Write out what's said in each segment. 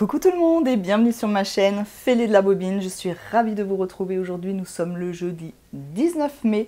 Coucou tout le monde et bienvenue sur ma chaîne Fêlé de la Bobine. Je suis ravie de vous retrouver aujourd'hui. Nous sommes le jeudi 19 mai.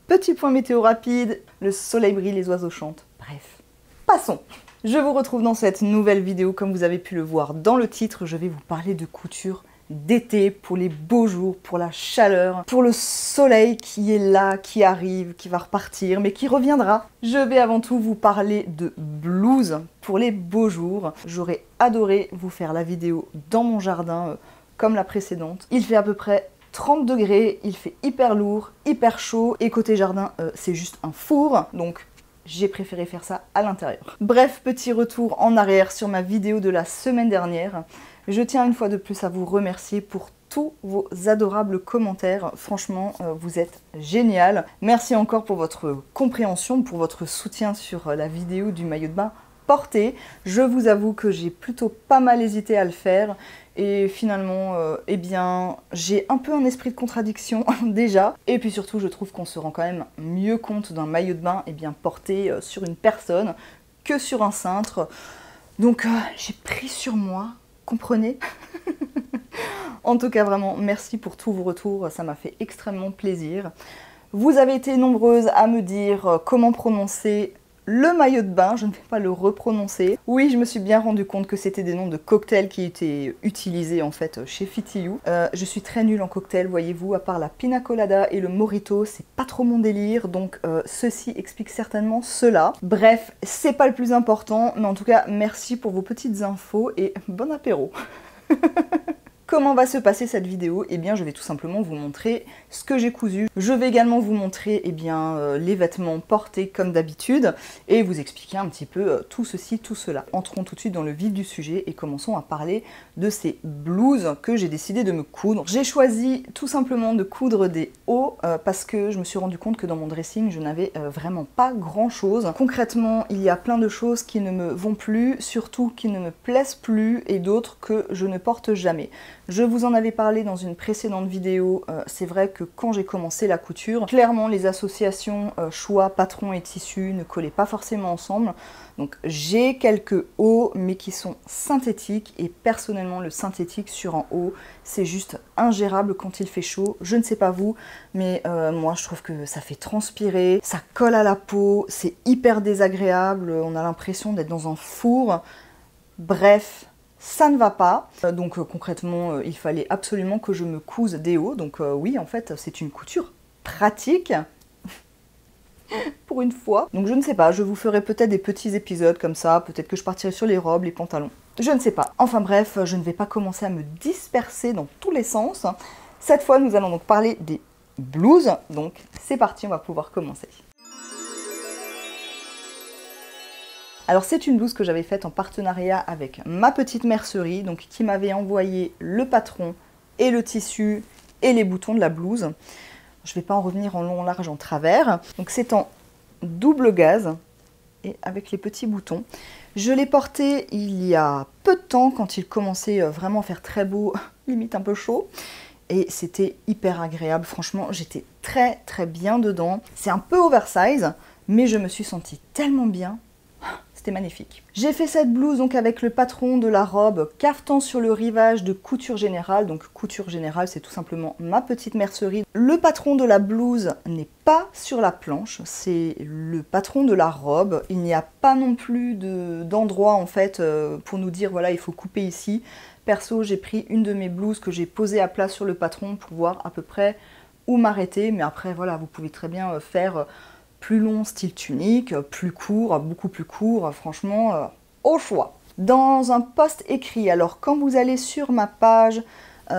Petit point météo rapide, le soleil brille, les oiseaux chantent. Bref, passons. Je vous retrouve dans cette nouvelle vidéo. Comme vous avez pu le voir dans le titre, je vais vous parler de couture d'été, pour les beaux jours, pour la chaleur, pour le soleil qui est là, qui arrive, qui va repartir, mais qui reviendra. Je vais avant tout vous parler de blouses pour les beaux jours. J'aurais adoré vous faire la vidéo dans mon jardin comme la précédente. Il fait à peu près 30 degrés, il fait hyper lourd, hyper chaud, et côté jardin, c'est juste un four, donc j'ai préféré faire ça à l'intérieur. Bref, petit retour en arrière sur ma vidéo de la semaine dernière. Je tiens une fois de plus à vous remercier pour tous vos adorables commentaires. Franchement, vous êtes génial. Merci encore pour votre compréhension, pour votre soutien sur la vidéo du maillot de bain porté. Je vous avoue que j'ai plutôt pas mal hésité à le faire. Et finalement, eh bien, j'ai un peu un esprit de contradiction déjà. Et puis surtout, je trouve qu'on se rend quand même mieux compte d'un maillot de bain bien porté sur une personne que sur un cintre. Donc, j'ai pris sur moi. Comprenez? En tout cas, vraiment, merci pour tous vos retours, ça m'a fait extrêmement plaisir. Vous avez été nombreuses à me dire comment prononcer le maillot de bain, je ne vais pas le reprononcer. Oui, je me suis bien rendu compte que c'était des noms de cocktails qui étaient utilisés en fait chez FittyYou. Je suis très nulle en cocktail, voyez-vous, à part la pina colada et le mojito, c'est pas trop mon délire, donc ceci explique certainement cela. Bref, c'est pas le plus important, mais en tout cas, merci pour vos petites infos et bon apéro. Comment va se passer cette vidéo? Eh bien, je vais tout simplement vous montrer ce que j'ai cousu. Je vais également vous montrer les vêtements portés comme d'habitude et vous expliquer un petit peu tout ceci, tout cela. Entrons tout de suite dans le vif du sujet et commençons à parler de ces blouses que j'ai décidé de me coudre. J'ai choisi tout simplement de coudre des hauts parce que je me suis rendu compte que dans mon dressing, je n'avais vraiment pas grand-chose. Concrètement, il y a plein de choses qui ne me vont plus, surtout qui ne me plaisent plus et d'autres que je ne porte jamais. Je vous en avais parlé dans une précédente vidéo, c'est vrai que quand j'ai commencé la couture, clairement les associations choix, patron et tissu ne collaient pas forcément ensemble. Donc j'ai quelques hauts mais qui sont synthétiques et personnellement le synthétique sur un haut c'est juste ingérable quand il fait chaud. Je ne sais pas vous mais moi je trouve que ça fait transpirer, ça colle à la peau, c'est hyper désagréable, on a l'impression d'être dans un four. Bref. Ça ne va pas, donc concrètement il fallait absolument que je me couse des hauts, donc oui en fait c'est une couture pratique pour une fois. Donc je ne sais pas, je vous ferai peut-être des petits épisodes comme ça, peut-être que je partirai sur les robes, les pantalons, je ne sais pas. Enfin bref, je ne vais pas commencer à me disperser dans tous les sens. Cette fois nous allons donc parler des blouses, donc c'est parti, on va pouvoir commencer. Alors c'est une blouse que j'avais faite en partenariat avec ma petite mercerie, donc qui m'avait envoyé le patron et le tissu et les boutons de la blouse. Je ne vais pas en revenir en long, en large, en travers. Donc c'est en double gaze et avec les petits boutons. Je l'ai porté il y a peu de temps quand il commençait vraiment à faire très beau, limite un peu chaud. Et c'était hyper agréable, franchement j'étais très très bien dedans. C'est un peu oversize, mais je me suis sentie tellement bien. C'était magnifique. J'ai fait cette blouse donc avec le patron de la robe Caftan sur le rivage de Couture Générale. Donc Couture Générale, c'est tout simplement ma petite mercerie. Le patron de la blouse n'est pas sur la planche, c'est le patron de la robe. Il n'y a pas non plus d'endroit en fait pour nous dire voilà il faut couper ici. Perso, j'ai pris une de mes blouses que j'ai posée à plat sur le patron pour voir à peu près où m'arrêter. Mais après voilà, vous pouvez très bien faire plus long style tunique, plus court, beaucoup plus court, franchement, au choix. Dans un post écrit, alors quand vous allez sur ma page,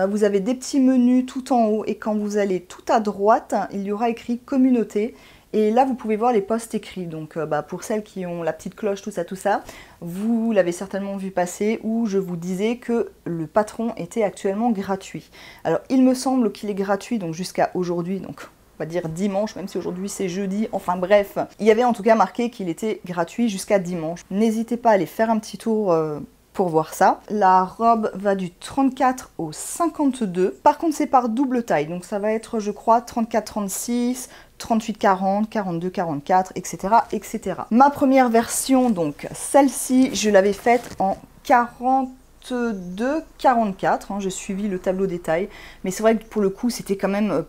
vous avez des petits menus tout en haut et quand vous allez tout à droite, il y aura écrit communauté. Et là, vous pouvez voir les posts écrits. Donc pour celles qui ont la petite cloche, tout ça, vous l'avez certainement vu passer où je vous disais que le patron était actuellement gratuit. Alors il me semble qu'il est gratuit donc jusqu'à aujourd'hui, donc on va dire dimanche, même si aujourd'hui c'est jeudi, enfin bref. Il y avait en tout cas marqué qu'il était gratuit jusqu'à dimanche. N'hésitez pas à aller faire un petit tour pour voir ça. La robe va du 34 au 52. Par contre, c'est par double taille, donc ça va être, je crois, 34-36, 38-40, 42-44, etc., etc. Ma première version, donc celle-ci, je l'avais faite en 40 42,44, hein, j'ai suivi le tableau détail, mais c'est vrai que pour le coup c'était quand même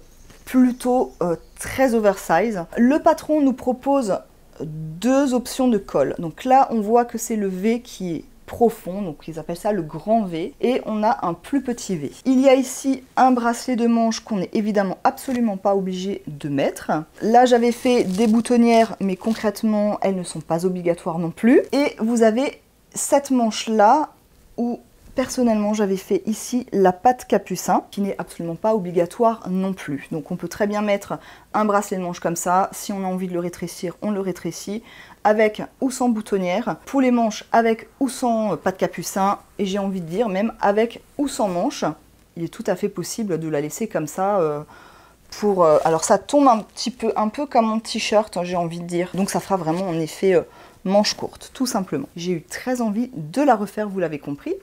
plutôt très oversize. Le patron nous propose deux options de col. Donc là on voit que c'est le V qui est profond, donc ils appellent ça le grand V, et on a un plus petit V. Il y a ici un bracelet de manche qu'on n'est évidemment absolument pas obligé de mettre. Là j'avais fait des boutonnières, mais concrètement elles ne sont pas obligatoires non plus. Et vous avez cette manche là où personnellement j'avais fait ici la patte capucin, qui n'est absolument pas obligatoire non plus. Donc on peut très bien mettre un bracelet de manche comme ça, si on a envie de le rétrécir, on le rétrécit, avec ou sans boutonnière, pour les manches avec ou sans patte capucin, et j'ai envie de dire même avec ou sans manche. Il est tout à fait possible de la laisser comme ça pour... alors ça tombe un peu comme mon t-shirt, j'ai envie de dire, donc ça fera vraiment en effet manche courte, tout simplement. J'ai eu très envie de la refaire, vous l'avez compris.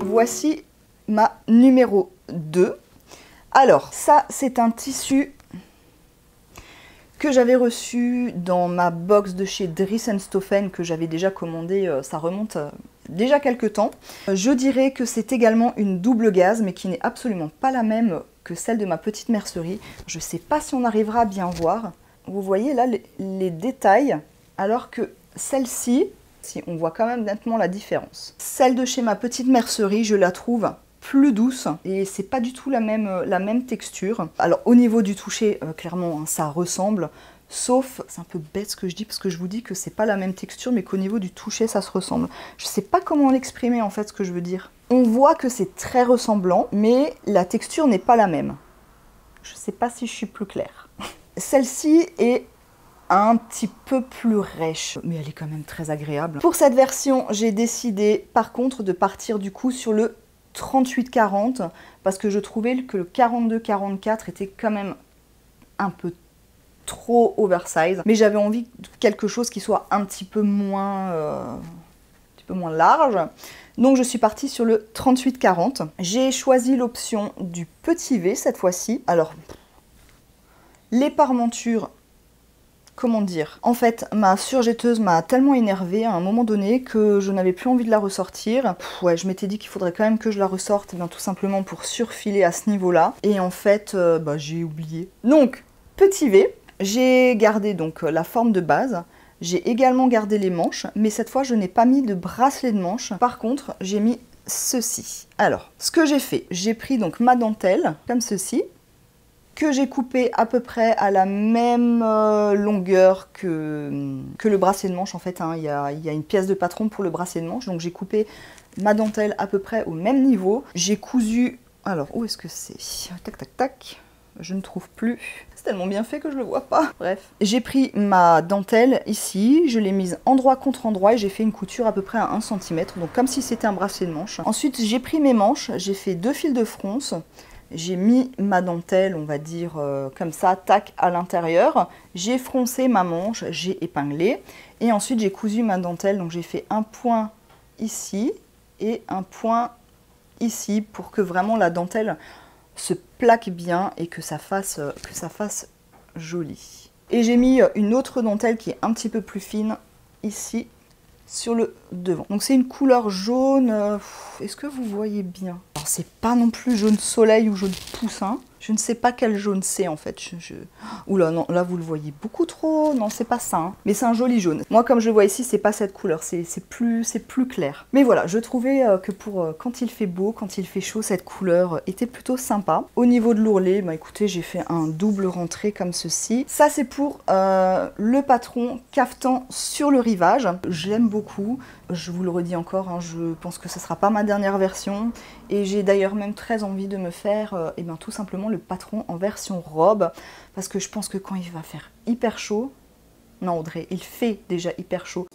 Voici ma numéro 2. Alors, ça, c'est un tissu que j'avais reçu dans ma box de chez Dries & Stoffen, que j'avais déjà commandé, ça remonte déjà quelques temps. Je dirais que c'est également une double gaze, mais qui n'est absolument pas la même que celle de ma petite mercerie. Je ne sais pas si on arrivera à bien voir. Vous voyez là les détails, alors que celle-ci, si on voit quand même nettement la différence. Celle de chez ma petite mercerie, je la trouve plus douce et c'est pas du tout la même texture. Alors au niveau du toucher, clairement, hein, ça ressemble, sauf, c'est un peu bête ce que je dis parce que je vous dis que c'est pas la même texture, mais qu'au niveau du toucher, ça se ressemble. Je sais pas comment l'exprimer en fait, ce que je veux dire. On voit que c'est très ressemblant, mais la texture n'est pas la même. Je sais pas si je suis plus claire. Celle-ci est un petit peu plus rêche, mais elle est quand même très agréable. Pour cette version, j'ai décidé par contre de partir du coup sur le 38-40 parce que je trouvais que le 42-44 était quand même un peu trop oversize, mais j'avais envie de quelque chose qui soit un petit peu moins large. Donc je suis partie sur le 38-40. J'ai choisi l'option du petit V cette fois-ci. Alors, les parmentures, comment dire? En fait, ma surjetteuse m'a tellement énervée à un moment donné que je n'avais plus envie de la ressortir. Ouais, je m'étais dit qu'il faudrait quand même que je la ressorte, bien tout simplement pour surfiler à ce niveau-là. Et en fait, j'ai oublié. Donc, petit V, j'ai gardé donc la forme de base. J'ai également gardé les manches, mais cette fois, je n'ai pas mis de bracelet de manche. Par contre, j'ai mis ceci. Alors, ce que j'ai fait, j'ai pris donc ma dentelle, comme ceci, que j'ai coupé à peu près à la même longueur que le bracelet de manche. En fait, hein, il y a une pièce de patron pour le bracelet de manche, donc j'ai coupé ma dentelle à peu près au même niveau. J'ai cousu... Alors, où est-ce que c'est? Tac, tac, tac. Je ne trouve plus. C'est tellement bien fait que je le vois pas. Bref. J'ai pris ma dentelle ici, je l'ai mise endroit contre endroit et j'ai fait une couture à peu près à 1 cm, donc comme si c'était un bracelet de manche. Ensuite, j'ai pris mes manches, j'ai fait 2 fils de fronce. J'ai mis ma dentelle, on va dire, comme ça, tac, à l'intérieur. J'ai froncé ma manche, j'ai épinglé. Et ensuite, j'ai cousu ma dentelle. Donc, j'ai fait un point ici et un point ici pour que vraiment la dentelle se plaque bien et que ça fasse joli. Et j'ai mis une autre dentelle qui est un petit peu plus fine ici sur le devant. Donc c'est une couleur jaune, est-ce que vous voyez bien? Alors c'est pas non plus jaune soleil ou jaune poussin, je ne sais pas quel jaune c'est en fait. Oula non, là vous le voyez beaucoup trop, non c'est pas ça, hein. Mais c'est un joli jaune. Moi comme je le vois ici, c'est pas cette couleur, c'est plus clair. Mais voilà, je trouvais que pour quand il fait beau, quand il fait chaud, cette couleur était plutôt sympa. Au niveau de l'ourlet, bah écoutez, j'ai fait un double rentré comme ceci. Ça c'est pour le patron cafetan sur le rivage. J'aime beaucoup, je vous le redis encore, hein, je pense que ce sera pas ma dernière version. Et j'ai d'ailleurs même très envie de me faire tout simplement le patron en version robe. Parce que je pense que quand il va faire hyper chaud... Non Audrey, il fait déjà hyper chaud.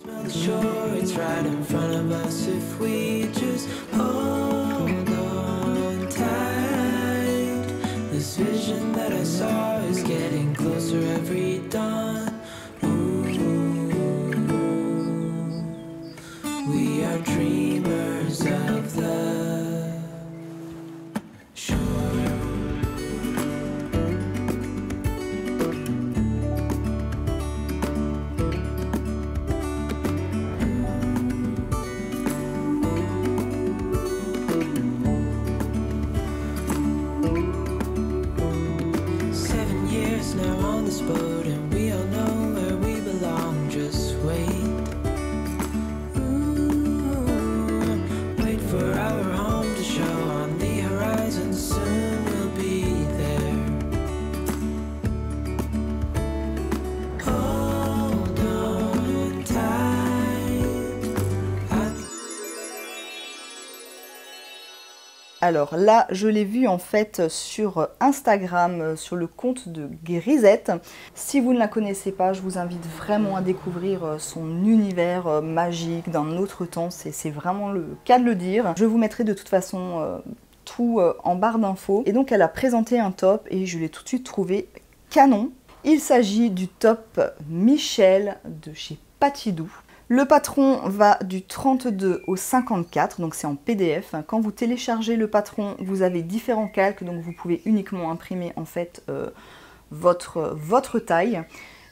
We are dreamers of Alors là, je l'ai vu en fait sur Instagram, sur le compte de Grisette. Si vous ne la connaissez pas, je vous invite vraiment à découvrir son univers magique d'un autre temps. C'est vraiment le cas de le dire. Je vous mettrai de toute façon tout en barre d'infos. Et donc elle a présenté un top et je l'ai tout de suite trouvé canon. Il s'agit du top Michel de chez Patidou. Le patron va du 32 au 54, donc c'est en PDF. Quand vous téléchargez le patron, vous avez différents calques, donc vous pouvez uniquement imprimer en fait votre taille.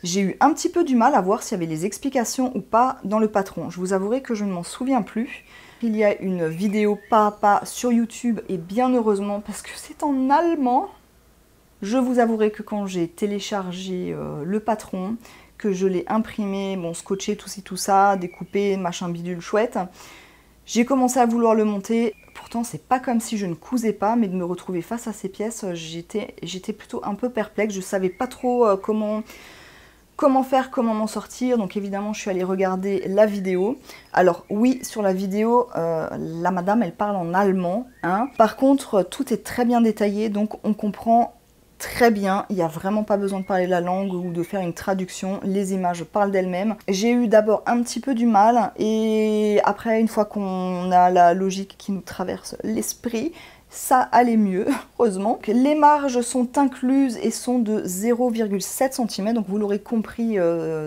J'ai eu un petit peu du mal à voir s'il y avait les explications ou pas dans le patron. Je vous avouerai que je ne m'en souviens plus. Il y a une vidéo pas à pas sur YouTube et bien heureusement parce que c'est en allemand. Je vous avouerai que quand j'ai téléchargé le patron, que je l'ai imprimé, bon, scotché, tout ci, tout ça, découpé, machin bidule chouette. J'ai commencé à vouloir le monter. Pourtant, c'est pas comme si je ne cousais pas, mais de me retrouver face à ces pièces, j'étais plutôt un peu perplexe. Je savais pas trop comment faire, comment m'en sortir. Donc évidemment, je suis allée regarder la vidéo. Alors oui, sur la vidéo, la madame, elle parle en allemand. Hein. Par contre, tout est très bien détaillé, donc on comprend très bien, il n'y a vraiment pas besoin de parler la langue ou de faire une traduction, les images parlent d'elles-mêmes. J'ai eu d'abord un petit peu du mal et après, une fois qu'on a la logique qui nous traverse l'esprit, ça allait mieux, heureusement. Les marges sont incluses et sont de 0,7 cm, donc vous l'aurez compris,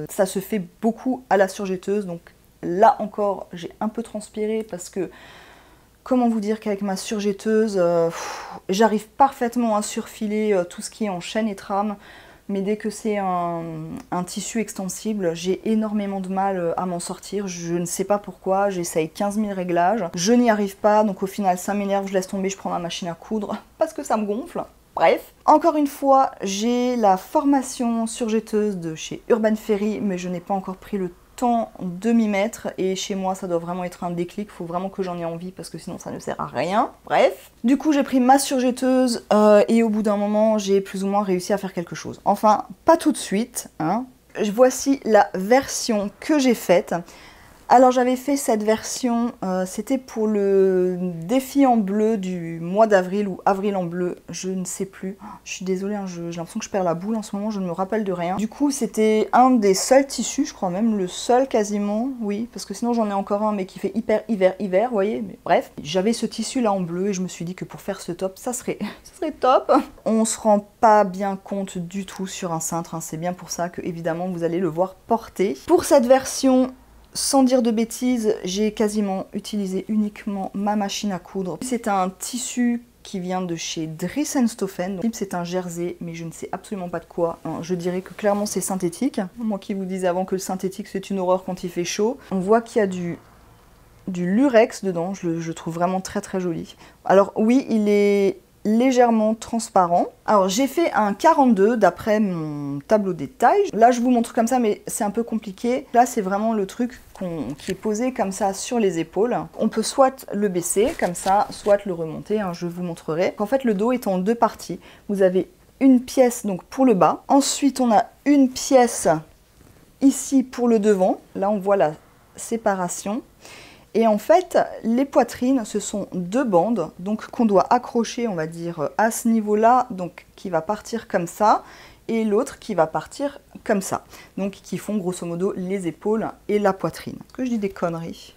ça se fait beaucoup à la surjetteuse, donc là encore, j'ai un peu transpiré parce que comment vous dire qu'avec ma surjetteuse, j'arrive parfaitement à surfiler tout ce qui est en chaîne et trame, mais dès que c'est un tissu extensible, j'ai énormément de mal à m'en sortir. Je ne sais pas pourquoi, j'essaye 15 000 réglages, je n'y arrive pas, donc au final ça m'énerve, je laisse tomber, je prends ma machine à coudre, parce que ça me gonfle. Bref, encore une fois, j'ai la formation surjetteuse de chez Urban Ferry, mais je n'ai pas encore pris le temps de m'y mettre et chez moi ça doit vraiment être un déclic, il faut vraiment que j'en ai envie parce que sinon ça ne sert à rien. Bref, du coup j'ai pris ma surjetteuse et au bout d'un moment j'ai plus ou moins réussi à faire quelque chose. Enfin, pas tout de suite, hein. Voici la version que j'ai faite. Alors j'avais fait cette version, c'était pour le défi en bleu du mois d'avril ou avril en bleu, je ne sais plus. Je suis désolée, hein, j'ai l'impression que je perds la boule en ce moment, je ne me rappelle de rien. Du coup c'était un des seuls tissus, je crois même le seul quasiment, oui, parce que sinon j'en ai encore un mais qui fait hyper hiver, vous voyez, mais bref. J'avais ce tissu là en bleu et je me suis dit que pour faire ce top, ça serait top. On se rend pas bien compte du tout sur un cintre, hein, c'est bien pour ça que évidemment vous allez le voir porter. Pour cette version, sans dire de bêtises, j'ai quasiment utilisé uniquement ma machine à coudre. C'est un tissu qui vient de chez Dries & Stoffen. C'est un jersey, mais je ne sais absolument pas de quoi. Je dirais que clairement c'est synthétique. Moi qui vous disais avant que le synthétique c'est une horreur quand il fait chaud. On voit qu'il y a du lurex dedans, je trouve vraiment très très joli. Alors oui, il est légèrement transparent. Alors j'ai fait un 42 d'après mon tableau des tailles. Là je vous montre comme ça mais c'est un peu compliqué. Là c'est vraiment le truc qui est posé comme ça sur les épaules. On peut soit le baisser comme ça, soit le remonter, hein, je vous montrerai. En fait le dos est en deux parties. Vous avez une pièce donc pour le bas. Ensuite on a une pièce ici pour le devant. Là on voit la séparation. Et en fait, les poitrines, ce sont deux bandes, donc qu'on doit accrocher, on va dire, à ce niveau-là, donc qui va partir comme ça, et l'autre qui va partir comme ça. Donc qui font grosso modo les épaules et la poitrine. Est-ce que je dis des conneries?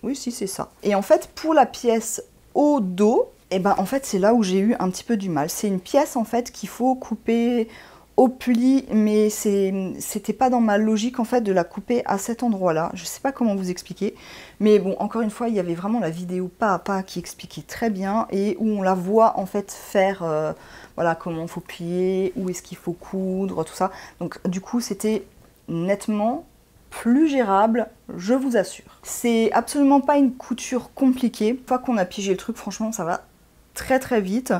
Oui, si, c'est ça. Et en fait, pour la pièce au dos, et ben en fait, c'est là où j'ai eu un petit peu du mal. C'est une pièce en fait qu'il faut couper au pli, mais c'était pas dans ma logique en fait de la couper à cet endroit-là. Je sais pas comment vous expliquer, mais bon, encore une fois, il y avait vraiment la vidéo pas à pas qui expliquait très bien et où on la voit en fait faire, voilà, comment il faut plier, où est-ce qu'il faut coudre, tout ça. Donc du coup, c'était nettement plus gérable, je vous assure. C'est absolument pas une couture compliquée. Une fois qu'on a pigé le truc, franchement, ça va très très vite.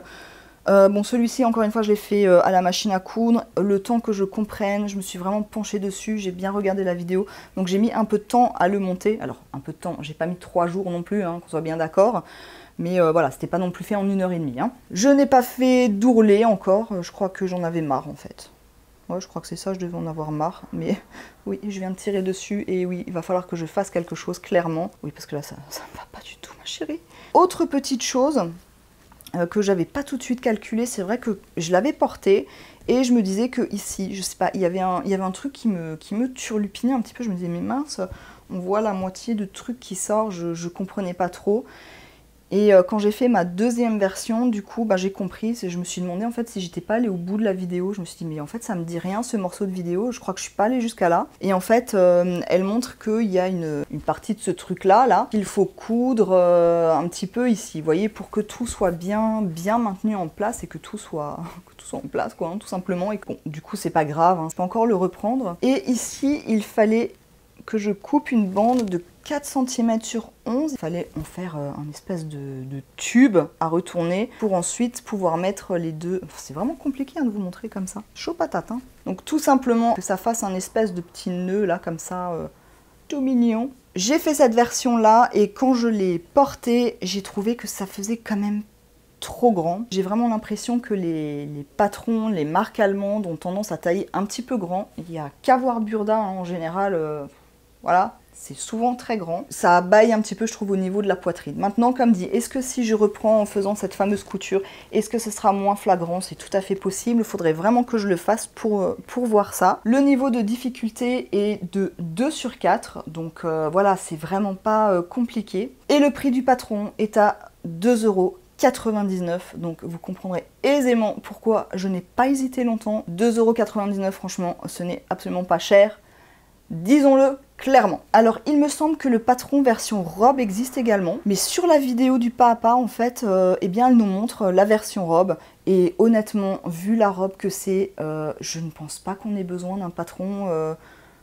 Bon, celui-ci, encore une fois, je l'ai fait à la machine à coudre. Le temps que je comprenne, je me suis vraiment penchée dessus, j'ai bien regardé la vidéo. Donc j'ai mis un peu de temps à le monter. Alors, un peu de temps, j'ai pas mis 3 jours non plus, hein, qu'on soit bien d'accord. Mais voilà, c'était pas non plus fait en 1h30. Hein. Je n'ai pas fait d'ourlet encore, je crois que j'en avais marre en fait. Ouais, je crois que c'est ça, je devais en avoir marre. Mais oui, je viens de tirer dessus et oui, il va falloir que je fasse quelque chose, clairement. Oui, parce que là, ça ne va pas du tout, ma chérie. Autre petite chose... que j'avais pas tout de suite calculé. C'est vrai que je l'avais porté et je me disais que ici, je sais pas, il y avait un truc qui me turlupinait un petit peu. Je me disais mais mince, on voit la moitié de truc qui sort, je comprenais pas trop. Et quand j'ai fait ma deuxième version, du coup, bah, j'ai compris, je me suis demandé en fait si j'étais pas allée au bout de la vidéo. Je me suis dit mais en fait ça me dit rien ce morceau de vidéo, je crois que je suis pas allée jusqu'à là. Et en fait elle montre qu'il y a une partie de ce truc là qu'il faut coudre un petit peu ici, vous voyez, pour que tout soit bien maintenu en place et que tout soit en place quoi, hein, tout simplement. Et bon, du coup c'est pas grave, hein, je peux encore le reprendre. Et ici il fallait que je coupe une bande de 4 cm sur 11. Il fallait en faire un espèce de tube à retourner pour ensuite pouvoir mettre les deux. Enfin, c'est vraiment compliqué hein, de vous montrer comme ça. Chaud patate. Hein. Donc tout simplement que ça fasse un espèce de petit nœud là comme ça, tout mignon. J'ai fait cette version là et quand je l'ai portée, j'ai trouvé que ça faisait quand même trop grand. J'ai vraiment l'impression que les patrons, les marques allemandes ont tendance à tailler un petit peu grand. Il n'y a qu'à voir Burda hein, en général. Voilà, c'est souvent très grand. Ça abaille un petit peu, je trouve, au niveau de la poitrine. Maintenant, comme dit, est-ce que si je reprends en faisant cette fameuse couture, est-ce que ce sera moins flagrant? C'est tout à fait possible. Il faudrait vraiment que je le fasse pour voir ça. Le niveau de difficulté est de 2 sur 4. Donc voilà, c'est vraiment pas compliqué. Et le prix du patron est à 2,99 €. Donc vous comprendrez aisément pourquoi je n'ai pas hésité longtemps. 2,99 €, franchement, ce n'est absolument pas cher. Disons-le clairement. Alors il me semble que le patron version robe existe également, mais sur la vidéo du pas à pas en fait, eh bien elle nous montre la version robe et honnêtement vu la robe que c'est, je ne pense pas qu'on ait besoin d'un patron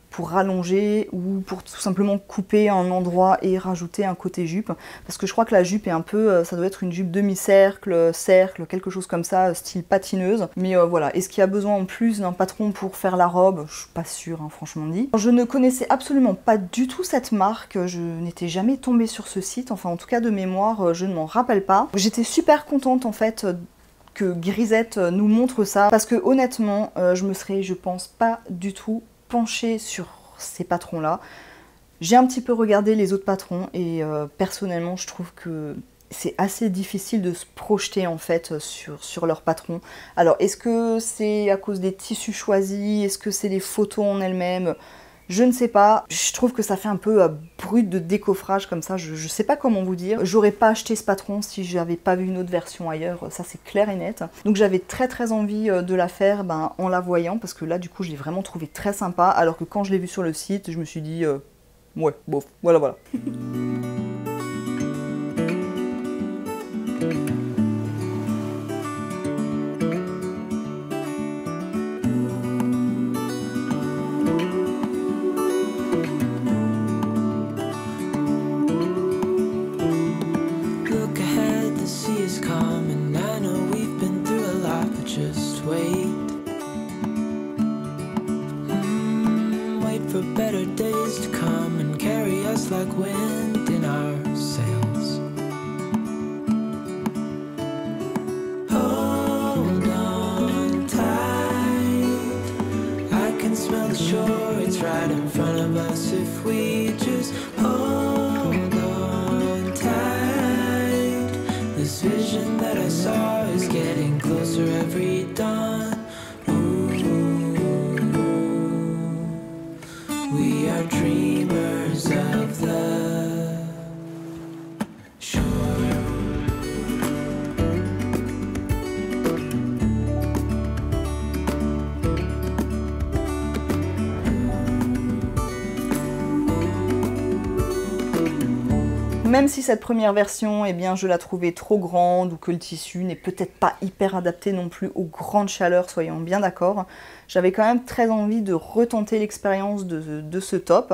pour rallonger ou pour tout simplement couper un endroit et rajouter un côté jupe, parce que je crois que la jupe est un peu, ça doit être une jupe demi-cercle, cercle, quelque chose comme ça, style patineuse, mais voilà, est-ce qu'il y a besoin en plus d'un patron pour faire la robe? Je suis pas sûre, hein, franchement dit. Je ne connaissais absolument pas du tout cette marque, je n'étais jamais tombée sur ce site, enfin en tout cas de mémoire, je ne m'en rappelle pas. J'étais super contente en fait que Grisette nous montre ça, parce que honnêtement, je me serais, je pense, pas du tout penchée sur ces patrons là. J'ai un petit peu regardé les autres patrons et personnellement je trouve que c'est assez difficile de se projeter en fait sur leurs patrons. Alors est-ce que c'est à cause des tissus choisis? Est-ce que c'est les photos en elles-mêmes? Je ne sais pas, je trouve que ça fait un peu brut de décoffrage comme ça, je sais pas comment vous dire. J'aurais pas acheté ce patron si j'avais pas vu une autre version ailleurs, ça c'est clair et net. Donc j'avais très envie de la faire en la voyant, parce que là du coup je l'ai vraiment trouvé très sympa, alors que quand je l'ai vu sur le site, je me suis dit, ouais, bof, voilà. Like wind in our sails. Hold on tight, I can smell the shore, it's right in front of us if we just hold on tight. This vision that I saw is getting closer every dawn. We are dreamers of the shore. Même si cette première version, eh bien, je la trouvais trop grande ou que le tissu n'est peut-être pas hyper adapté non plus aux grandes chaleurs, soyons bien d'accord, j'avais quand même très envie de retenter l'expérience de ce top.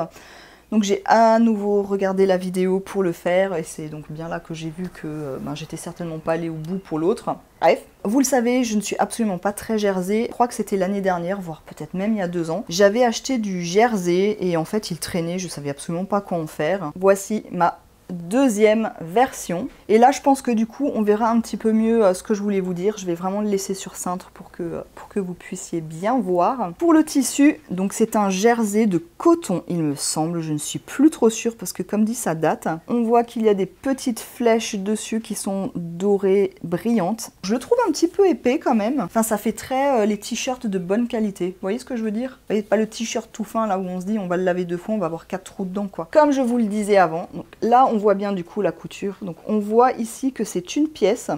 Donc j'ai à nouveau regardé la vidéo pour le faire et c'est donc bien là que j'ai vu que j'étais certainement pas allée au bout pour l'autre. Bref, vous le savez, je ne suis absolument pas très jersey. Je crois que c'était l'année dernière, voire peut-être même il y a 2 ans. J'avais acheté du jersey et en fait il traînait, je savais absolument pas quoi en faire. Voici ma deuxième version. Et là, je pense que du coup, on verra un petit peu mieux ce que je voulais vous dire. Je vais vraiment le laisser sur cintre pour que vous puissiez bien voir. Pour le tissu, donc c'est un jersey de coton, il me semble. Je ne suis plus trop sûre parce que comme dit, ça date. On voit qu'il y a des petites flèches dessus qui sont dorées, brillantes. Je le trouve un petit peu épais quand même. Enfin, ça fait très les t-shirts de bonne qualité. Vous voyez ce que je veux dire? Vous voyez, pas le t-shirt tout fin là où on se dit on va le laver 2 fois, on va avoir 4 trous dedans quoi. Comme je vous le disais avant, donc là on voit bien du coup la couture. Donc on voit ici que c'est une pièce.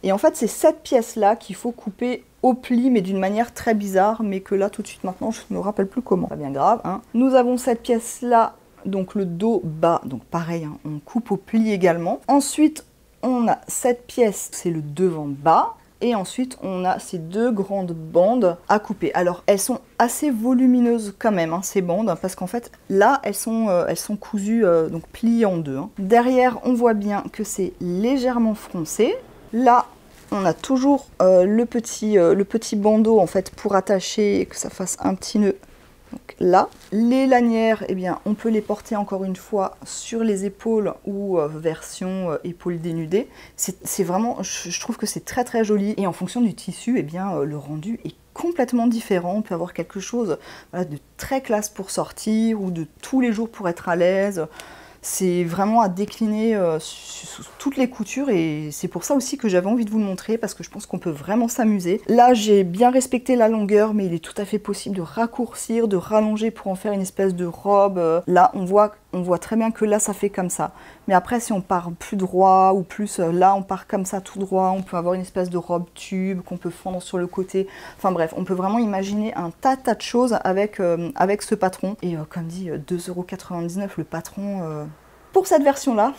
Et en fait c'est cette pièce là qu'il faut couper au pli, mais d'une manière très bizarre, mais que là tout de suite maintenant je ne me rappelle plus comment. Pas bien grave, hein. Nous avons cette pièce là, donc le dos bas, donc pareil, hein, on coupe au pli également. Ensuite on a cette pièce, c'est le devant bas. Et ensuite, on a ces 2 grandes bandes à couper. Alors, elles sont assez volumineuses quand même, hein, ces bandes, parce qu'en fait, là, elles sont cousues, donc pliées en 2. Hein. Derrière, on voit bien que c'est légèrement froncé. Là, on a toujours le petit bandeau, en fait, pour attacher et que ça fasse un petit nœud. Donc là, les lanières, eh bien, on peut les porter encore une fois sur les épaules ou version épaules dénudées. C'est vraiment, je trouve que c'est très très joli. Et en fonction du tissu, eh bien, le rendu est complètement différent. On peut avoir quelque chose voilà, de très classe pour sortir ou de tous les jours pour être à l'aise. C'est vraiment à décliner sous toutes les coutures et c'est pour ça aussi que j'avais envie de vous le montrer parce que je pense qu'on peut vraiment s'amuser. Là, j'ai bien respecté la longueur, mais il est tout à fait possible de raccourcir, de rallonger pour en faire une espèce de robe. Là, on voit très bien que là, ça fait comme ça. Mais après, si on part plus droit ou plus là, on part comme ça tout droit, on peut avoir une espèce de robe tube qu'on peut fendre sur le côté. Enfin bref, on peut vraiment imaginer un tas de choses avec ce patron. Et comme dit, 2,99 € le patron. Pour cette version-là,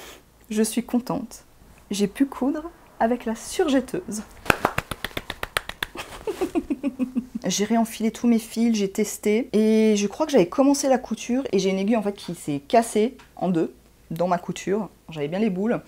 je suis contente. J'ai pu coudre avec la surjetteuse. J'ai réenfilé tous mes fils, j'ai testé. Et je crois que j'avais commencé la couture et j'ai une aiguille en fait qui s'est cassée en 2 dans ma couture. J'avais bien les boules.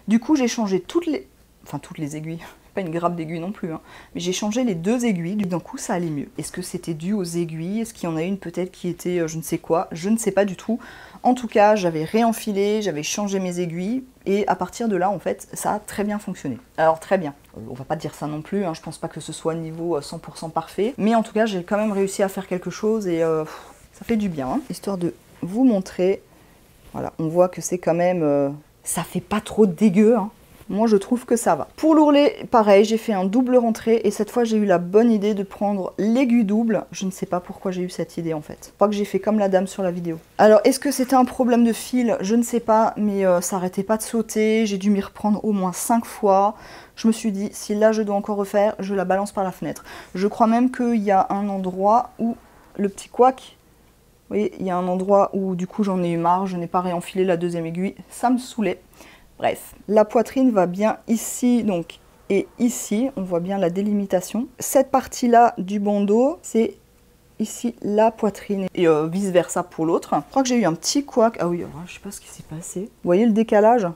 Du coup, j'ai changé toutes les aiguilles. Pas une grappe d'aiguilles non plus, hein. Mais j'ai changé les 2 aiguilles, d'un coup ça allait mieux. Est-ce que c'était dû aux aiguilles? Est-ce qu'il y en a une peut-être qui était je ne sais quoi? Je ne sais pas du tout. En tout cas, j'avais réenfilé, j'avais changé mes aiguilles, et à partir de là, en fait, ça a très bien fonctionné. Alors très bien, on va pas dire ça non plus, hein. Je pense pas que ce soit niveau 100% parfait, mais en tout cas, j'ai quand même réussi à faire quelque chose, et ça fait du bien, hein. Histoire de vous montrer, voilà, on voit que c'est quand même, ça fait pas trop dégueu, hein. Moi, je trouve que ça va. Pour l'ourlet, pareil, j'ai fait un double rentrée et cette fois, j'ai eu la bonne idée de prendre l'aiguille double. Je ne sais pas pourquoi j'ai eu cette idée, en fait. Je crois que j'ai fait comme la dame sur la vidéo. Alors, est-ce que c'était un problème de fil? Je ne sais pas, mais ça n'arrêtait pas de sauter. J'ai dû m'y reprendre au moins 5 fois. Je me suis dit, si là, je dois encore refaire, je la balance par la fenêtre. Je crois même qu'il y a un endroit où le petit couac... Vous voyez, il y a un endroit où, du coup, j'en ai eu marre. Je n'ai pas réenfilé la 2e aiguille. Ça me saoulait. Bref, la poitrine va bien ici, donc, et ici, on voit bien la délimitation. Cette partie-là du bandeau, c'est ici la poitrine, et vice versa pour l'autre. Je crois que j'ai eu un petit couac. Ah oui, je sais pas ce qui s'est passé. Vous voyez le décalage?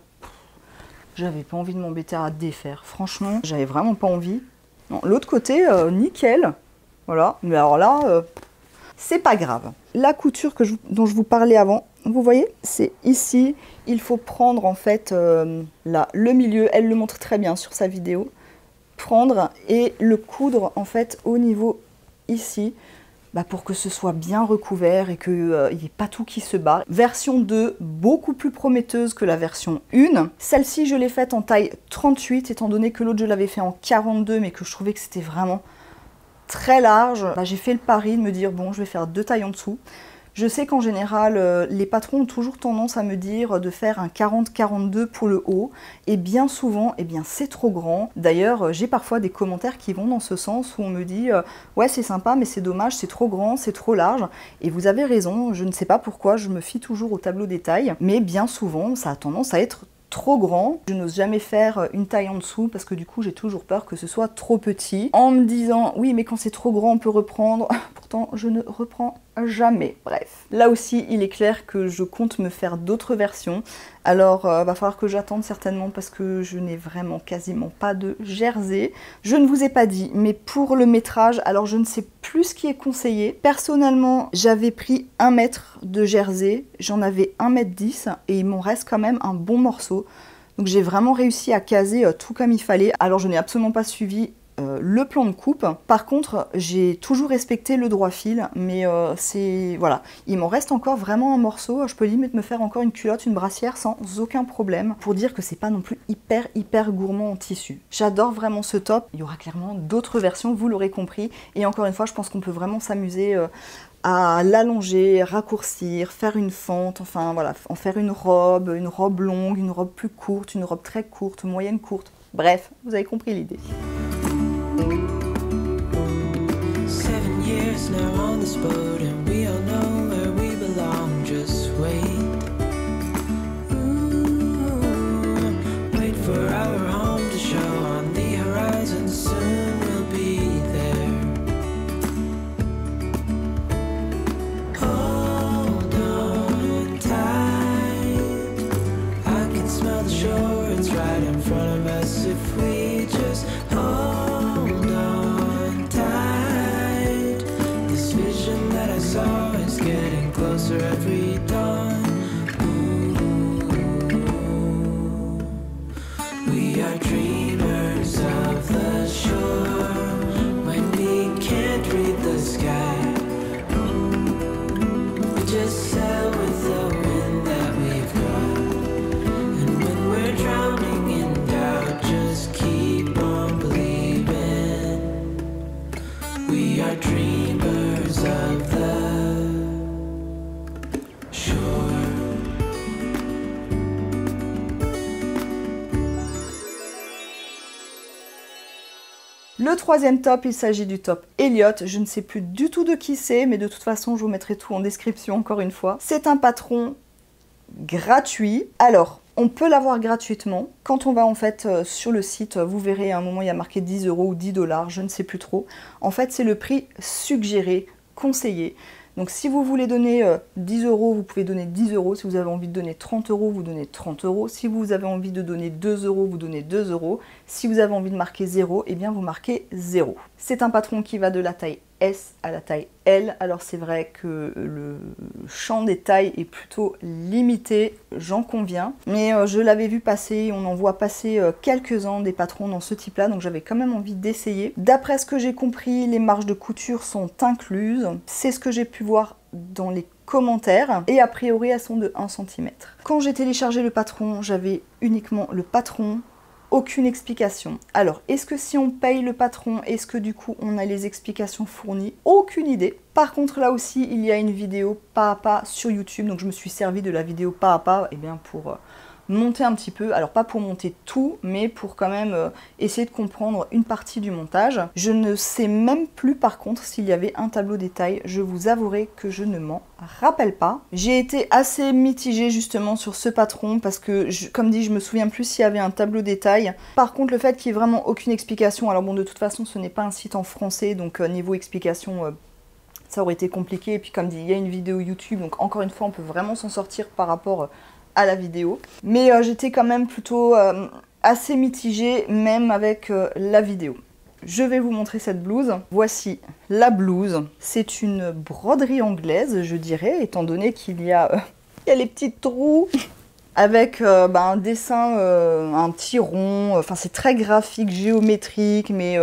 J'avais pas envie de m'embêter à défaire. Franchement, j'avais vraiment pas envie. Non, l'autre côté, nickel. Voilà, mais alors là, c'est pas grave. La couture dont je vous parlais avant, vous voyez, c'est ici. Il faut prendre en fait là, le milieu, elle le montre très bien sur sa vidéo, prendre et le coudre en fait au niveau ici, pour que ce soit bien recouvert et qu'il n'y ait pas tout qui se barre. Version 2, beaucoup plus prometteuse que la version 1. Celle-ci, je l'ai faite en taille 38, étant donné que l'autre, je l'avais fait en 42, mais que je trouvais que c'était vraiment très large. J'ai fait le pari de me dire, bon, je vais faire 2 tailles en dessous. Je sais qu'en général, les patrons ont toujours tendance à me dire de faire un 40-42 pour le haut. Et bien souvent, eh bien, c'est trop grand. D'ailleurs, j'ai parfois des commentaires qui vont dans ce sens où on me dit « Ouais, c'est sympa, mais c'est dommage, c'est trop grand, c'est trop large. » Et vous avez raison, je ne sais pas pourquoi, je me fie toujours au tableau des tailles. Mais bien souvent, ça a tendance à être trop grand. Je n'ose jamais faire une taille en dessous parce que du coup, j'ai toujours peur que ce soit trop petit. En me disant « Oui, mais quand c'est trop grand, on peut reprendre. » Pourtant, je ne reprends jamais. Bref. Là aussi, il est clair que je compte me faire d'autres versions. Alors, va falloir que j'attende certainement parce que je n'ai vraiment quasiment pas de jersey. Je ne vous ai pas dit, mais pour le métrage, alors je ne sais plus ce qui est conseillé. Personnellement, j'avais pris 1 mètre de jersey, j'en avais 1,10 m et il m'en reste quand même un bon morceau. Donc j'ai vraiment réussi à caser tout comme il fallait. Alors je n'ai absolument pas suivi le plan de coupe. Par contre, j'ai toujours respecté le droit fil, mais c'est... Voilà. Il m'en reste encore vraiment un morceau. Je peux limite me faire encore une culotte, une brassière sans aucun problème. Pour dire que c'est pas non plus hyper gourmand en tissu. J'adore vraiment ce top. Il y aura clairement d'autres versions, vous l'aurez compris. Et encore une fois, je pense qu'on peut vraiment s'amuser à l'allonger, raccourcir, faire une fente, enfin voilà, en faire une robe longue, une robe plus courte, une robe très courte, moyenne courte. Bref, vous avez compris l'idée. 7 years now on this boat and we all know where we belong. Just wait. Wait for our home to show on the horizon. Soon we'll be there. Hold on tight. I can smell the shore. It's right in front of us if we just hold on tight. This vision that I saw is getting closer every dawn. Ooh. We are dreamers of the shore when we can't read the sky. We just sail with the wind that we've got. And when we're drowning in doubt, just keep on believing. We are dreamers of the shore. Le troisième top, il s'agit du top Elliott. Je ne sais plus du tout de qui c'est, mais de toute façon, je vous mettrai tout en description encore une fois. C'est un patron gratuit. Alors, on peut l'avoir gratuitement. Quand on va en fait sur le site, vous verrez à un moment il y a marqué 10 € ou 10 $, je ne sais plus trop. En fait, c'est le prix suggéré, conseillé. Donc si vous voulez donner 10 €, vous pouvez donner 10 €. Si vous avez envie de donner 30 €, vous donnez 30 €. Si vous avez envie de donner 2 €, vous donnez 2 €. Si vous avez envie de marquer 0, eh bien vous marquez 0. C'est un patron qui va de la taille S à la taille L. Alors c'est vrai que le champ des tailles est plutôt limité, j'en conviens. Mais je l'avais vu passer, on en voit passer quelques-uns des patrons dans ce type-là, donc j'avais quand même envie d'essayer. D'après ce que j'ai compris, les marges de couture sont incluses. C'est ce que j'ai pu voir dans les commentaires. Et a priori, elles sont de 1 cm. Quand j'ai téléchargé le patron, j'avais uniquement le patron. Aucune explication. Alors, est-ce que si on paye le patron, est-ce que du coup on a les explications fournies? Aucune idée. Par contre, là aussi, il y a une vidéo pas à pas sur YouTube, donc je me suis servi de la vidéo pas à pas pour monter un petit peu, alors pas pour monter tout, mais pour quand même essayer de comprendre une partie du montage. Je ne sais même plus par contre s'il y avait un tableau détail, je vous avouerai que je ne m'en rappelle pas. J'ai été assez mitigée justement sur ce patron parce que, comme dit, je me souviens plus s'il y avait un tableau détail. Par contre, le fait qu'il n'y ait vraiment aucune explication, alors bon, de toute façon, ce n'est pas un site en français, donc niveau explication, ça aurait été compliqué. Et puis comme dit, il y a une vidéo YouTube, donc encore une fois, on peut vraiment s'en sortir par rapport à la vidéo. Mais j'étais quand même plutôt assez mitigée, même avec la vidéo. Je vais vous montrer cette blouse. Voici la blouse. C'est une broderie anglaise, je dirais, étant donné qu'il y a les petits trous avec un dessin, un petit rond. Enfin, c'est très graphique, géométrique, mais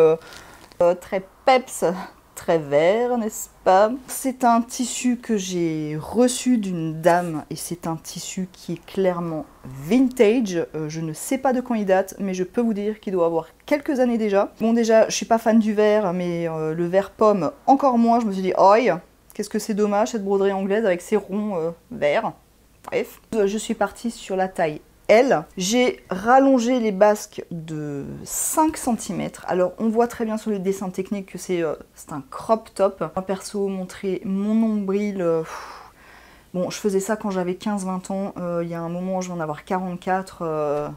très peps, très vert, n'est-ce pas? C'est un tissu que j'ai reçu d'une dame et c'est un tissu qui est clairement vintage. Je ne sais pas de quand il date, mais je peux vous dire qu'il doit avoir quelques années déjà. Bon, déjà, je suis pas fan du vert, mais le vert pomme, encore moins. Je me suis dit, oi, qu'est-ce que c'est dommage cette broderie anglaise avec ses ronds verts. Bref, je suis partie sur la taille L. J'ai rallongé les basques de 5 cm. Alors on voit très bien sur le dessin technique que c'est un crop top. Moi perso, montrer mon nombril, bon, je faisais ça quand j'avais 15-20 ans. Il y a un moment, je vais en avoir 44.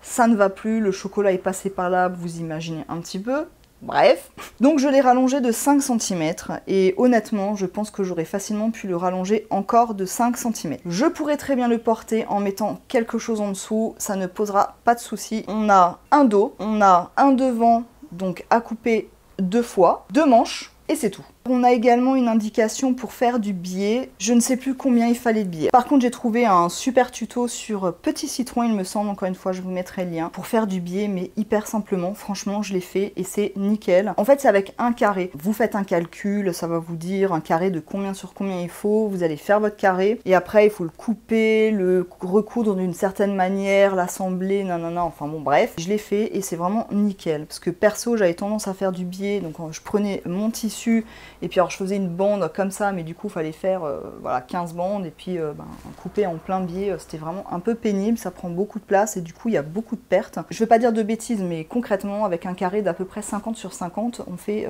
Ça ne va plus, le chocolat est passé par là, vous imaginez un petit peu. Bref, donc je l'ai rallongé de 5 cm et honnêtement, je pense que j'aurais facilement pu le rallonger encore de 5 cm. Je pourrais très bien le porter en mettant quelque chose en dessous, ça ne posera pas de souci. On a un dos, on a un devant, donc à couper 2 fois, 2 manches, et c'est tout. On a également une indication pour faire du biais. Je ne sais plus combien il fallait de biais. Par contre, j'ai trouvé un super tuto sur Petit Citron, il me semble. Encore une fois, je vous mettrai le lien. Pour faire du biais, mais hyper simplement. Franchement, je l'ai fait et c'est nickel. En fait, c'est avec un carré. Vous faites un calcul, ça va vous dire un carré de combien sur combien il faut. Vous allez faire votre carré. Et après, il faut le couper, le recoudre d'une certaine manière, l'assembler, nanana. Enfin bon, bref. Je l'ai fait et c'est vraiment nickel. Parce que perso, j'avais tendance à faire du biais. Donc, je prenais mon tissu. Et puis alors je faisais une bande comme ça, mais du coup il fallait faire voilà, 15 bandes et puis couper en plein biais, c'était vraiment un peu pénible, ça prend beaucoup de place et du coup il y a beaucoup de pertes. Je vais pas dire de bêtises, mais concrètement avec un carré d'à peu près 50 sur 50, on fait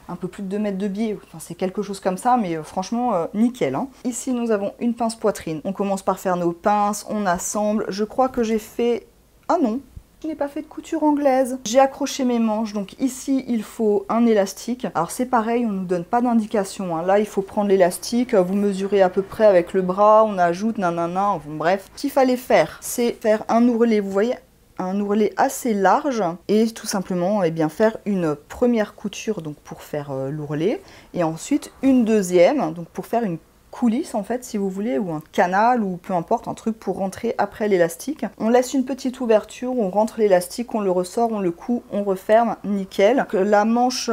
un peu plus de 2 mètres de biais, enfin, c'est quelque chose comme ça, mais franchement nickel. Hein. Ici nous avons une pince poitrine, on commence par faire nos pinces, on assemble, je crois que j'ai fait... Ah non, je n'ai pas fait de couture anglaise. J'ai accroché mes manches, donc ici il faut un élastique. Alors c'est pareil, on ne nous donne pas d'indication. Hein. Là il faut prendre l'élastique, vous mesurez à peu près avec le bras, on ajoute nanana, enfin, bref. Ce qu'il fallait faire, c'est faire un ourlet, vous voyez, un ourlet assez large et tout simplement eh bien, faire une première couture donc pour faire l'ourlet et ensuite une deuxième donc pour faire une coulisse en fait si vous voulez ou un canal ou peu importe un truc pour rentrer après l'élastique. On laisse une petite ouverture, on rentre l'élastique, on le ressort, on le coud, on referme, nickel. La manche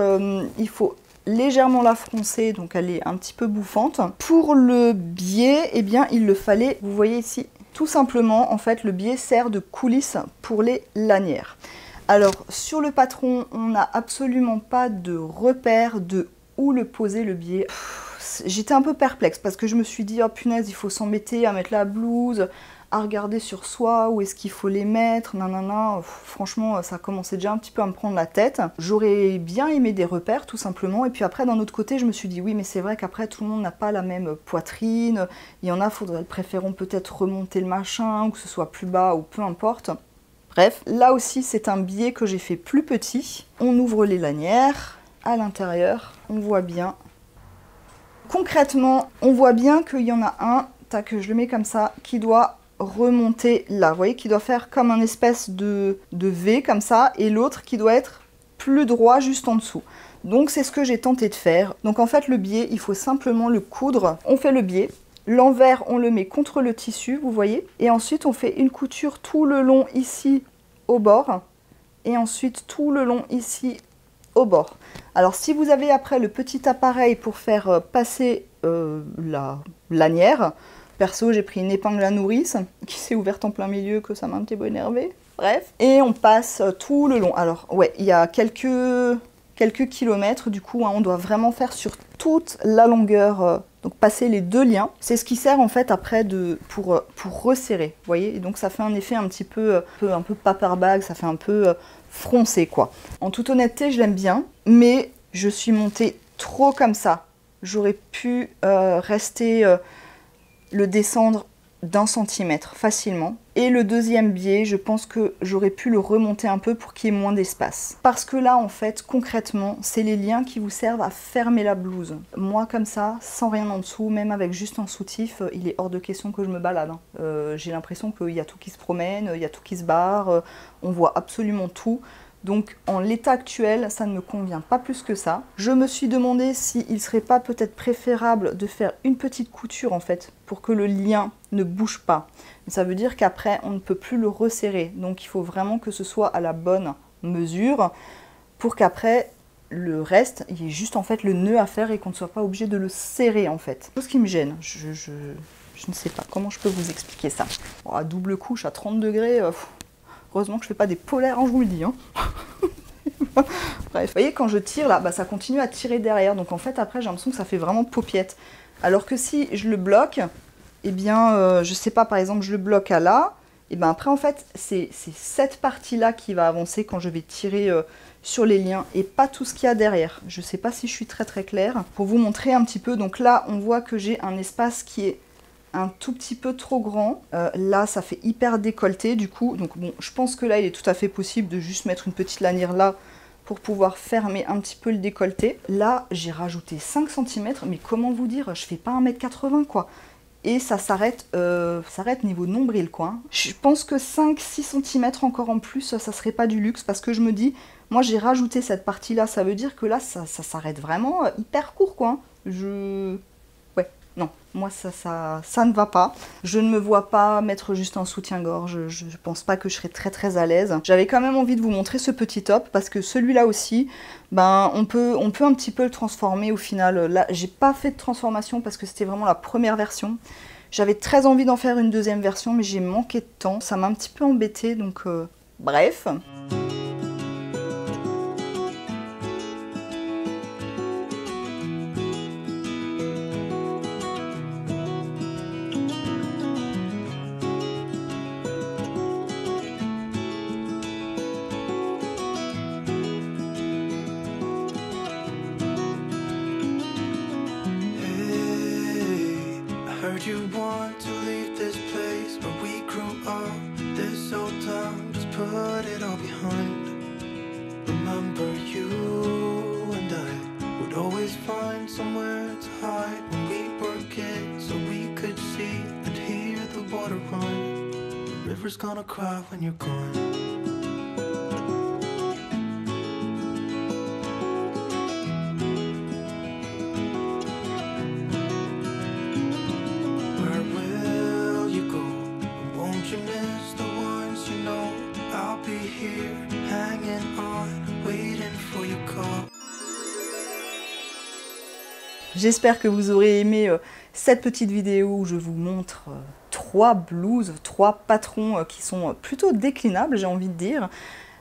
il faut légèrement la froncer donc elle est un petit peu bouffante. Pour le biais eh bien il le fallait, vous voyez ici tout simplement en fait le biais sert de coulisse pour les lanières. Alors sur le patron on n'a absolument pas de repère de où le poser le biais. J'étais un peu perplexe parce que je me suis dit, oh punaise, il faut s'embêter à mettre la blouse, à regarder sur soi, où est-ce qu'il faut les mettre, nanana. Franchement, ça commençait déjà un petit peu à me prendre la tête. J'aurais bien aimé des repères, tout simplement. Et puis après, d'un autre côté, je me suis dit, oui, mais c'est vrai qu'après, tout le monde n'a pas la même poitrine. Il y en a, préféreront peut-être remonter le machin, ou que ce soit plus bas, ou peu importe. Bref, là aussi, c'est un biais que j'ai fait plus petit. On ouvre les lanières. À l'intérieur, on voit bien. Concrètement, on voit bien qu'il y en a un, tac, je le mets comme ça, qui doit remonter là, vous voyez, qui doit faire comme un espèce de V comme ça, et l'autre qui doit être plus droit juste en dessous. Donc c'est ce que j'ai tenté de faire. Donc en fait le biais, il faut simplement le coudre. On fait le biais, l'envers on le met contre le tissu, vous voyez, et ensuite on fait une couture tout le long ici au bord, et ensuite tout le long ici au bord. Alors si vous avez après le petit appareil pour faire passer la lanière, perso j'ai pris une épingle à nourrice qui s'est ouverte en plein milieu que ça m'a un petit peu énervé. Bref, et on passe tout le long. Alors ouais, il y a quelques kilomètres du coup, hein, on doit vraiment faire sur toute la longueur, donc passer les 2 liens. C'est ce qui sert en fait après pour resserrer, vous voyez, et donc ça fait un effet un petit peu, un peu paper bag, ça fait un peu froncé quoi. En toute honnêteté, je l'aime bien, mais je suis montée trop comme ça. J'aurais pu le descendre d'1 centimètre facilement. Et le deuxième biais, je pense que j'aurais pu le remonter un peu pour qu'il y ait moins d'espace. Parce que là, en fait, concrètement, c'est les liens qui vous servent à fermer la blouse. Moi, comme ça, sans rien en dessous, même avec juste un soutif, il est hors de question que je me balade. Hein. J'ai l'impression qu'il y a tout qui se promène, il y a tout qui se barre, on voit absolument tout. Donc en l'état actuel, ça ne me convient pas plus que ça. Je me suis demandé s'il ne serait pas peut-être préférable de faire une petite couture en fait, pour que le lien ne bouge pas. Mais ça veut dire qu'après, on ne peut plus le resserrer. Donc il faut vraiment que ce soit à la bonne mesure, pour qu'après, le reste, il y ait juste en fait le nœud à faire et qu'on ne soit pas obligé de le serrer en fait. C'est ce qui me gêne. Je ne sais pas comment je peux vous expliquer ça. Bon, à double couche, à 30 degrés... Heureusement que je fais pas des polaires, hein, je vous le dis. Hein. Bref, vous voyez, quand je tire là, bah, ça continue à tirer derrière. Donc en fait, après, j'ai l'impression que ça fait vraiment paupiette. Alors que si je le bloque, eh bien, je sais pas, par exemple, je le bloque à là, et bien après, en fait, c'est cette partie-là qui va avancer quand je vais tirer sur les liens et pas tout ce qu'il y a derrière. Je sais pas si je suis très claire. Pour vous montrer un petit peu, donc là, on voit que j'ai un espace qui est un tout petit peu trop grand. Là, ça fait hyper décolleté du coup. Donc bon, je pense que là, il est tout à fait possible de juste mettre une petite lanière là pour pouvoir fermer un petit peu le décolleté. Là, j'ai rajouté 5 cm, mais comment vous dire, je fais pas 1,80 m quoi. Et ça s'arrête niveau nombril quoi. Je pense que 5-6 cm encore en plus, ça serait pas du luxe parce que je me dis, moi j'ai rajouté cette partie là, ça veut dire que là ça s'arrête vraiment hyper court quoi. Ouais, non, moi ça ne va pas. Je ne me vois pas mettre juste un soutien-gorge, je pense pas que je serais très à l'aise. J'avais quand même envie de vous montrer ce petit top parce que celui-là aussi, ben on peut un petit peu le transformer au final. Là, j'ai pas fait de transformation parce que c'était vraiment la première version. J'avais très envie d'en faire une deuxième version, mais j'ai manqué de temps. Ça m'a un petit peu embêtée, donc bref. You want to leave this place where we grew up, this old town, just put it all behind. Remember you and I would always find somewhere to hide when we were kids, so we could see and hear the water run. The river's gonna cry when you're gone. J'espère que vous aurez aimé cette petite vidéo où je vous montre 3 blouses, 3 patrons qui sont plutôt déclinables, j'ai envie de dire.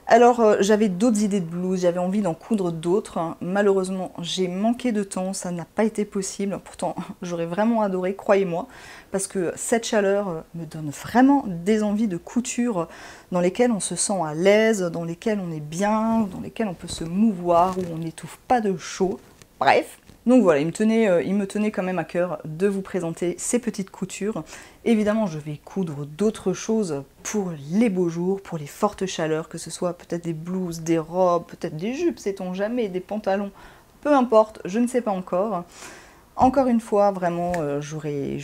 Alors j'avais d'autres idées de blouses, j'avais envie d'en coudre d'autres. Malheureusement, j'ai manqué de temps, ça n'a pas été possible. Pourtant, j'aurais vraiment adoré, croyez-moi, parce que cette chaleur me donne vraiment des envies de couture dans lesquelles on se sent à l'aise, dans lesquelles on est bien, dans lesquelles on peut se mouvoir, où on n'étouffe pas de chaud. Bref. Donc voilà, il me tenait quand même à cœur de vous présenter ces petites coutures. Évidemment, je vais coudre d'autres choses pour les beaux jours, pour les fortes chaleurs, que ce soit peut-être des blouses, des robes, peut-être des jupes, sait-on jamais, des pantalons, peu importe, je ne sais pas encore. Encore une fois, vraiment, j'aurais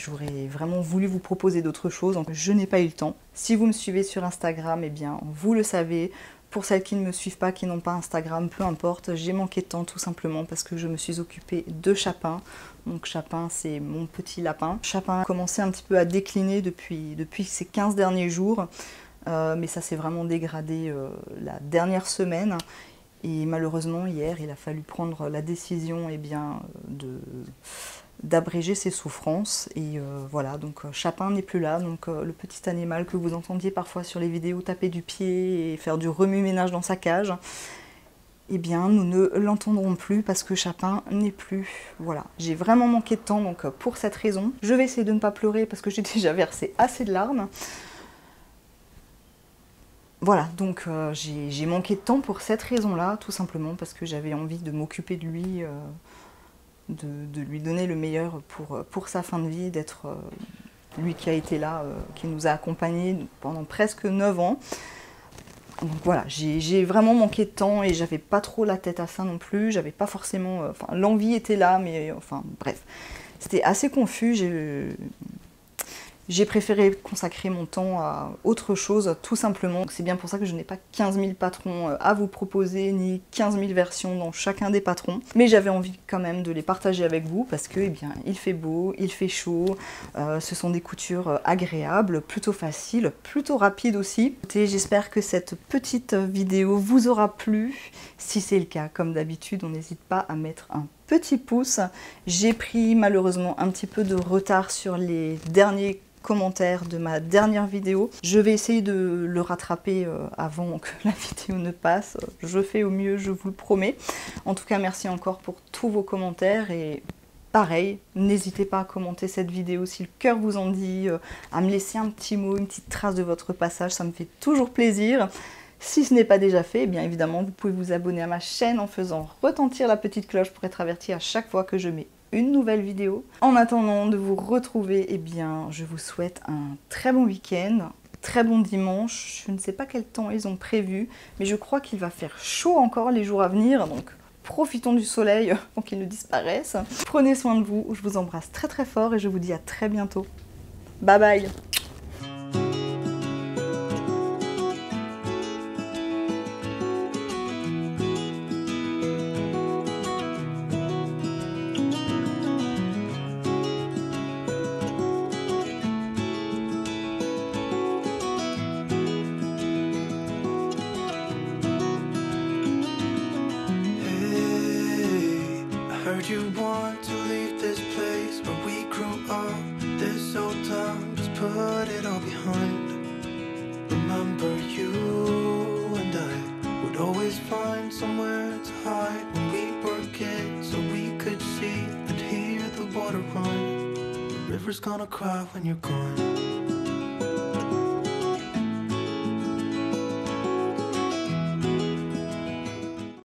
vraiment voulu vous proposer d'autres choses, donc je n'ai pas eu le temps. Si vous me suivez sur Instagram, eh bien, vous le savez. Pour celles qui ne me suivent pas, qui n'ont pas Instagram, peu importe, j'ai manqué de temps tout simplement parce que je me suis occupée de Chapin. Donc Chapin, c'est mon petit lapin. Chapin a commencé un petit peu à décliner depuis ces 15 derniers jours, mais ça s'est vraiment dégradé la dernière semaine. Et malheureusement, hier, il a fallu prendre la décision d'abréger ses souffrances. Et voilà, donc Chapin n'est plus là. Donc le petit animal que vous entendiez parfois sur les vidéos taper du pied et faire du remue-ménage dans sa cage, eh bien, nous ne l'entendrons plus parce que Chapin n'est plus. Voilà, j'ai vraiment manqué de temps, donc pour cette raison. Je vais essayer de ne pas pleurer parce que j'ai déjà versé assez de larmes. Voilà, donc j'ai manqué de temps pour cette raison-là, tout simplement parce que j'avais envie de m'occuper de lui, de lui donner le meilleur pour sa fin de vie, d'être lui qui a été là, qui nous a accompagnés pendant presque 9 ans. Donc voilà, j'ai vraiment manqué de temps et j'avais pas trop la tête à ça non plus, j'avais pas forcément... Enfin, l'envie était là, mais enfin, bref. C'était assez confus, j'ai préféré consacrer mon temps à autre chose, tout simplement. C'est bien pour ça que je n'ai pas 15 000 patrons à vous proposer, ni 15 000 versions dans chacun des patrons. Mais j'avais envie quand même de les partager avec vous, parce que, eh bien, il fait beau, il fait chaud, ce sont des coutures agréables, plutôt faciles, plutôt rapides aussi. J'espère que cette petite vidéo vous aura plu. Si c'est le cas, comme d'habitude, on n'hésite pas à mettre un petit pouce. J'ai pris malheureusement un petit peu de retard sur les derniers commentaires de ma dernière vidéo. Je vais essayer de le rattraper avant que la vidéo ne passe. Je fais au mieux, je vous le promets. En tout cas, merci encore pour tous vos commentaires et pareil, n'hésitez pas à commenter cette vidéo si le cœur vous en dit, à me laisser un petit mot, une petite trace de votre passage, ça me fait toujours plaisir. Si ce n'est pas déjà fait, bien évidemment, vous pouvez vous abonner à ma chaîne en faisant retentir la petite cloche pour être averti à chaque fois que je mets une nouvelle vidéo. En attendant de vous retrouver, eh bien, je vous souhaite un très bon week-end. très bon dimanche. Je ne sais pas quel temps ils ont prévu, mais je crois qu'il va faire chaud encore les jours à venir, donc profitons du soleil pour qu'il ne disparaisse. Prenez soin de vous, je vous embrasse très très fort et je vous dis à très bientôt. Bye bye. Heard you want to leave this place where we grew up. This old town, just put it all behind. Remember you and I would always find somewhere to hide when we were kids, so we could see and hear the water run. The river's gonna cry when you're gone.